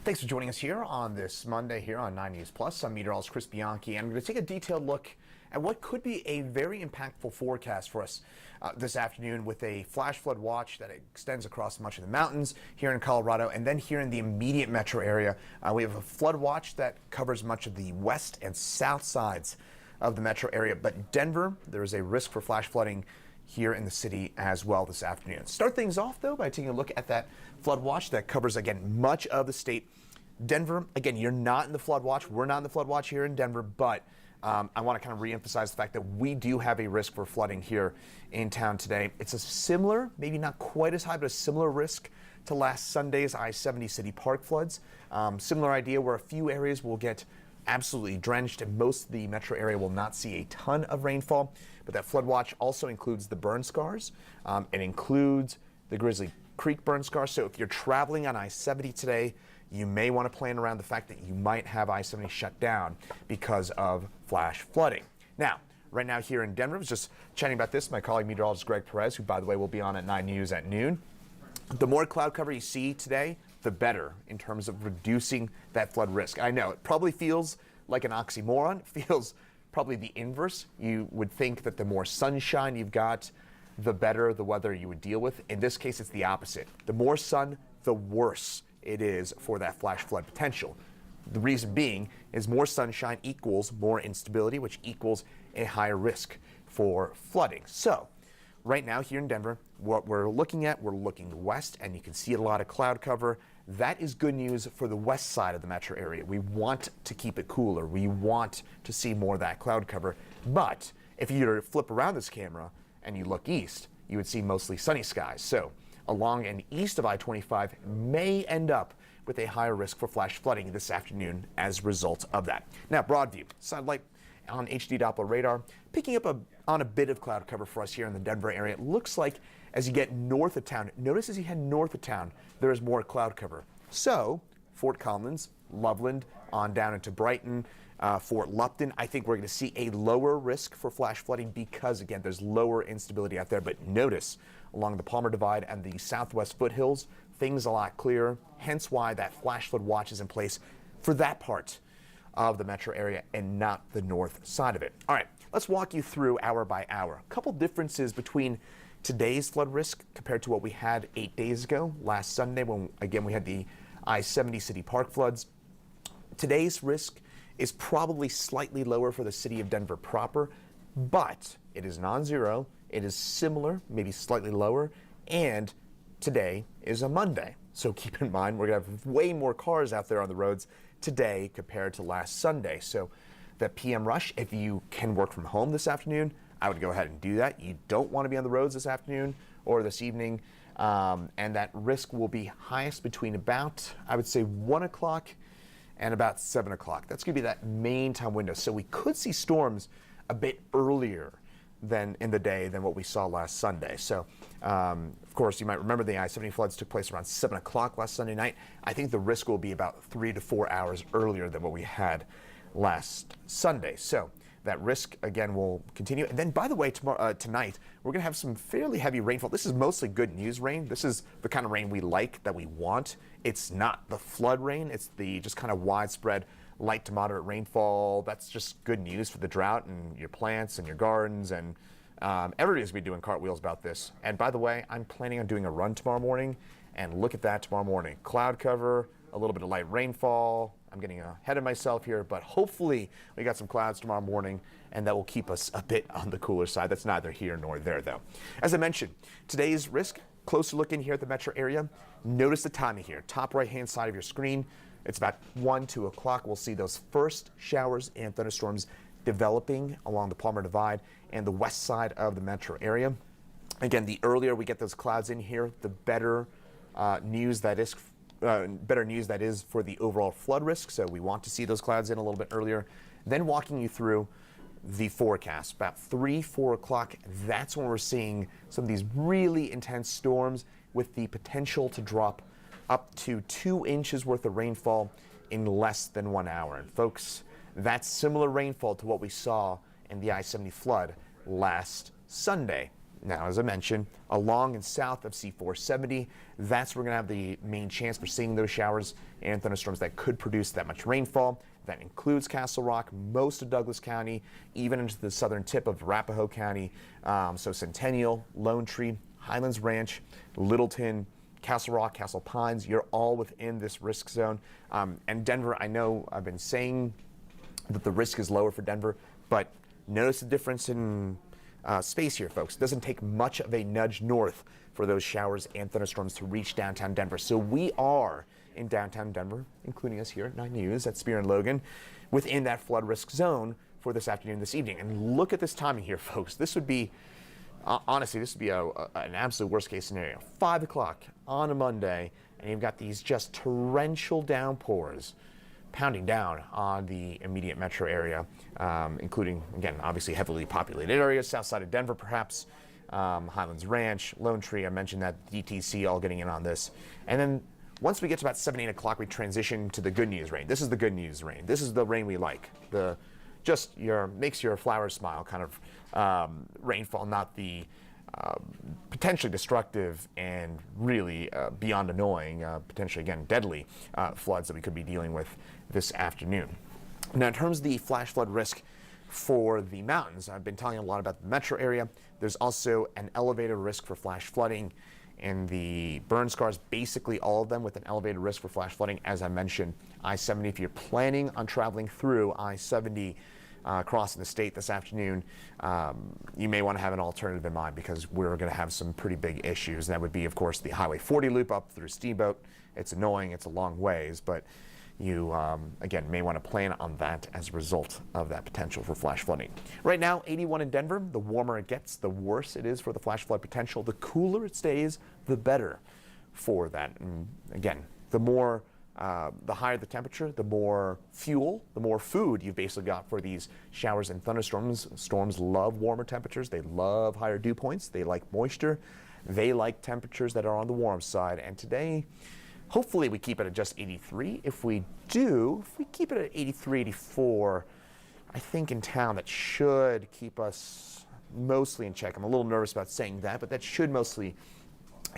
Thanks for joining us here on this Monday here on 9 News Plus. I'm meteorologist Chris Bianchi, and I'm going to take a detailed look at what could be a very impactful forecast for us this afternoon with a flash flood watch that extends across much of the mountains here in Colorado, and then here in the immediate metro area. We have a flood watch that covers much of the west and south sides of the metro area, but Denver, there is a risk for flash flooding here in the city as well this afternoon. Start things off, though, by taking a look at that flood watch that covers, again, much of the state. Denver, again, you're not in the flood watch. We're not in the flood watch here in Denver, but I want to kind of reemphasize the fact that we do have a risk for flooding here in town today. It's a similar, maybe not quite as high, but a similar risk to last Sunday's I-70 City Park floods. Similar idea where a few areas will get absolutely drenched and most of the metro area will not see a ton of rainfall. But that flood watch also includes the burn scars. It includes the Grizzly Creek burn scars. So if you're traveling on I-70 today, you may want to plan around the fact that you might have I-70 shut down because of flash flooding. Now, right now here in Denver, I was just chatting about this. My colleague meteorologist Greg Perez, who, by the way, will be on at 9 News at noon. The more cloud cover you see today, the better in terms of reducing that flood risk. I know it probably feels like an oxymoron. It feels probably the inverse. You would think that the more sunshine you've got, the better the weather you would deal with. In this case, it's the opposite. The more sun, the worse it is for that flash flood potential. The reason being is more sunshine equals more instability, which equals a higher risk for flooding. So right now here in Denver, what we're looking west, and you can see a lot of cloud cover. That is good news for the west side of the metro area. We want to keep it cooler. We want to see more of that cloud cover. But if you were to flip around this camera and you look east, you would see mostly sunny skies. So along and east of I-25 may end up with a higher risk for flash flooding this afternoon as a result of that. Now, Broadview, satellite on HD Doppler radar, picking up on a bit of cloud cover for us here in the Denver area. It looks like as you get north of town, notice as you head north of town, there is more cloud cover. So Fort Collins, Loveland, on down into Brighton, Fort Lupton, I think we're going to see a lower risk for flash flooding because, again, there's lower instability out there. But notice along the Palmer Divide and the southwest foothills, things a lot clearer, hence why that flash flood watch is in place for that part of the metro area and not the north side of it. All right, let's walk you through hour by hour. A couple differences between today's flood risk compared to what we had 8 days ago, last Sunday, when, again, we had the I-70 City Park floods. Today's risk is probably slightly lower for the city of Denver proper, but it is non-zero. It is similar, maybe slightly lower, and today is a Monday. So keep in mind, we're going to have way more cars out there on the roads today compared to last Sunday. So the PM rush, if you can work from home this afternoon, I would go ahead and do that. You don't want to be on the roads this afternoon or this evening, and that risk will be highest between about, I would say, 1 o'clock and about 7 o'clock. That's going to be that main time window. So we could see storms a bit earlier than in the day than what we saw last Sunday. So, of course, you might remember the I-70 floods took place around 7 o'clock last Sunday night. I think the risk will be about 3 to 4 hours earlier than what we had last Sunday. So that risk, again, will continue. And then, by the way, tonight, we're going to have some fairly heavy rainfall. This is mostly good news rain. This is the kind of rain we like, that we want. It's not the flood rain. It's the just kind of widespread light to moderate rainfall. That's just good news for the drought and your plants and your gardens, and everybody's going to be doing cartwheels about this. And by the way, I'm planning on doing a run tomorrow morning, and look at that tomorrow morning. Cloud cover, a little bit of light rainfall. I'm getting ahead of myself here, but hopefully we got some clouds tomorrow morning, and that will keep us a bit on the cooler side. That's neither here nor there, though. As I mentioned, today's risk, closer look in here at the metro area. Notice the timing here, top right-hand side of your screen. It's about 1, 2 o'clock. We'll see those first showers and thunderstorms developing along the Palmer Divide and the west side of the metro area. Again, the earlier we get those clouds in here, the better news that is for the overall flood risk. So we want to see those clouds in a little bit earlier. Then walking you through the forecast, about 3, 4 o'clock, that's when we're seeing some of these really intense storms with the potential to drop up to 2 inches worth of rainfall in less than 1 hour. And folks, that's similar rainfall to what we saw in the I-70 flood last Sunday. Now, as I mentioned, along and south of C470, that's where we're going to have the main chance for seeing those showers and thunderstorms that could produce that much rainfall. That includes Castle Rock, most of Douglas County, even into the southern tip of Arapahoe County. So Centennial, Lone Tree, Highlands Ranch, Littleton, Castle Rock, Castle Pines, you're all within this risk zone. And Denver, I know I've been saying that the risk is lower for Denver, but notice the difference in space here, folks. It doesn't take much of a nudge north for those showers and thunderstorms to reach downtown Denver. So we are in downtown Denver, including us here at 9 News at Spear and Logan, within that flood risk zone for this afternoon, this evening. And look at this timing here, folks. This would be, honestly, this would be an absolute worst case scenario. 5 o'clock on a Monday, and you've got these just torrential downpours pounding down on the immediate metro area, including, again, obviously heavily populated areas, south side of Denver perhaps, Highlands Ranch, Lone Tree, I mentioned that, DTC all getting in on this. And then once we get to about 7, 8 o'clock, we transition to the good news rain. This is the good news rain. This is the rain we like. The just makes your flowers smile kind of rainfall, not the potentially destructive and really beyond annoying, potentially, again, deadly floods that we could be dealing with this afternoon. Now, in terms of the flash flood risk for the mountains, I've been telling you a lot about the metro area. There's also an elevated risk for flash flooding in the burn scars, basically all of them with an elevated risk for flash flooding. As I mentioned, I-70, if you're planning on traveling through I-70, crossing the state this afternoon, you may want to have an alternative in mind because we're going to have some pretty big issues. And that would be, of course, the Highway 40 loop up through Steamboat. It's annoying. It's a long ways, but you, again, may want to plan on that as a result of that potential for flash flooding. Right now, 81 in Denver. The warmer it gets, the worse it is for the flash flood potential. The cooler it stays, the better for that. And again, the higher the temperature, the more fuel, the more food you've basically got for these showers and thunderstorms. Storms love warmer temperatures. They love higher dew points. They like moisture. They like temperatures that are on the warm side. And today, hopefully we keep it at just 83. If we keep it at 83, 84, I think in town that should keep us mostly in check. I'm a little nervous about saying that, but that should mostly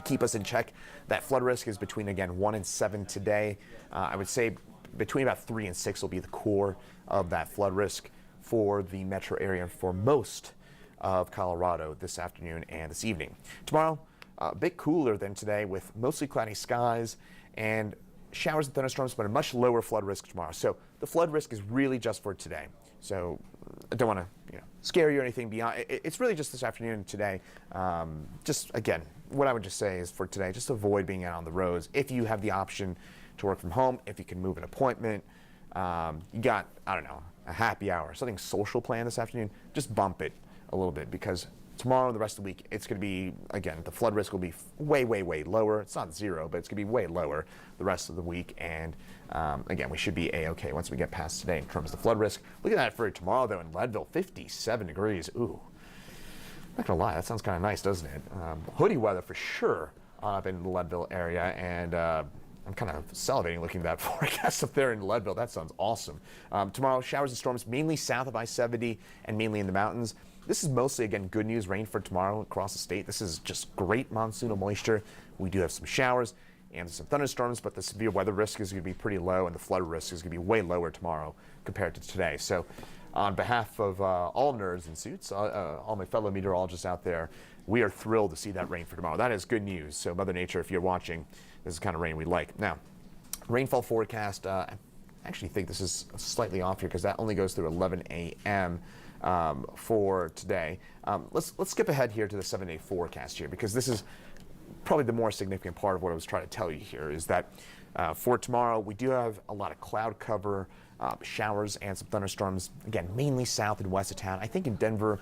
keep us in check. That flood risk is between, again, 1 and 7 today. I would say between about 3 and 6 will be the core of that flood risk for the metro area and for most of Colorado this afternoon and this evening. Tomorrow, a bit cooler than today with mostly cloudy skies and showers and thunderstorms, but a much lower flood risk tomorrow. So the flood risk is really just for today. So I don't want to scare you or anything beyond. It's really just this afternoon and today. Just, again, what I would just say is for today, just avoid being out on the roads. If you have the option to work from home, if you can move an appointment, you got, I don't know, a happy hour, something social planned this afternoon, just bump it a little bit because tomorrow and the rest of the week, it's going to be, again, the flood risk will be way, way, way lower. It's not zero, but it's going to be way lower the rest of the week. And again, we should be A-okay once we get past today in terms of the flood risk. Look at that for tomorrow, though, in Leadville, 57 degrees. Ooh, not going to lie, that sounds kind of nice, doesn't it? Hoodie weather for sure up in the Leadville area. And I'm kind of salivating looking at that forecast up there in Leadville. That sounds awesome. Tomorrow, showers and storms mainly south of I-70 and mainly in the mountains. This is mostly, again, good news rain for tomorrow across the state. This is just great monsoonal moisture. We do have some showers and some thunderstorms, but the severe weather risk is going to be pretty low, and the flood risk is going to be way lower tomorrow compared to today. So on behalf of all nerds in suits, all my fellow meteorologists out there, we are thrilled to see that rain for tomorrow. That is good news. So Mother Nature, if you're watching, this is the kind of rain we like. Now, rainfall forecast, I actually think this is slightly off here because that only goes through 11 a.m. For today. Let's skip ahead here to the 7-day forecast here because this is probably the more significant part of what I was trying to tell you here is that for tomorrow we do have a lot of cloud cover, showers and some thunderstorms, again, mainly south and west of town. I think in Denver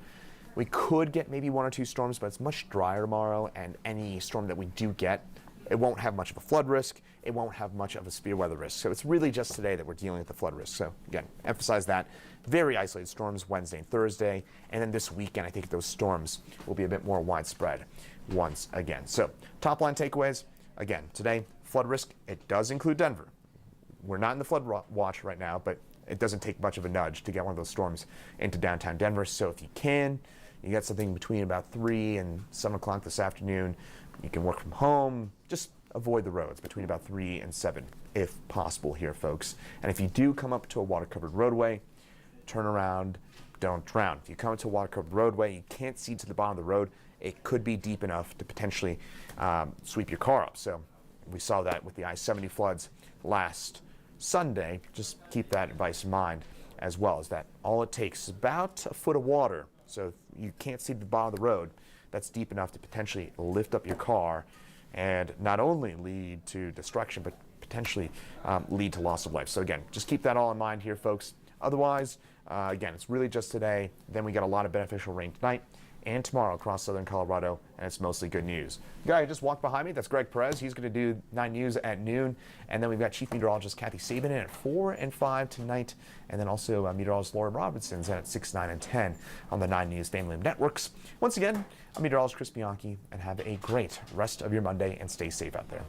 we could get maybe 1 or 2 storms, but it's much drier tomorrow, and any storm that we do get, it won't have much of a flood risk. It won't have much of a severe weather risk. So it's really just today that we're dealing with the flood risk. So again, emphasize that. Very isolated storms Wednesday and Thursday. And then this weekend, I think those storms will be a bit more widespread once again. So top line takeaways. Again, today, flood risk, it does include Denver. We're not in the flood watch right now, but it doesn't take much of a nudge to get one of those storms into downtown Denver. So if you can, You got something between about 3 and 7 o'clock this afternoon. You can work from home. Just avoid the roads between about 3 and 7 if possible here, folks. And if you do come up to a water-covered roadway, turn around, don't drown. If you come to a water-covered roadway, you can't see to the bottom of the road, it could be deep enough to potentially sweep your car up. So we saw that with the I-70 floods last Sunday. Just keep that advice in mind, as well as that all it takes is about a foot of water. So if you can't see the bottom of the road, that's deep enough to potentially lift up your car and not only lead to destruction, but potentially lead to loss of life. So again, just keep that all in mind here, folks. Otherwise, again, it's really just today. Then we got a lot of beneficial rain tonight and tomorrow across southern Colorado, and it's mostly good news. The guy who just walked behind me, that's Greg Perez. He's going to do 9 News at noon. And then we've got Chief Meteorologist Kathy Sabin in at 4 and 5 tonight. And then also Meteorologist Lauren Robinson's in at 6, 9, and 10 on the 9 News family of networks. Once again, I'm Meteorologist Chris Bianchi, and have a great rest of your Monday and stay safe out there.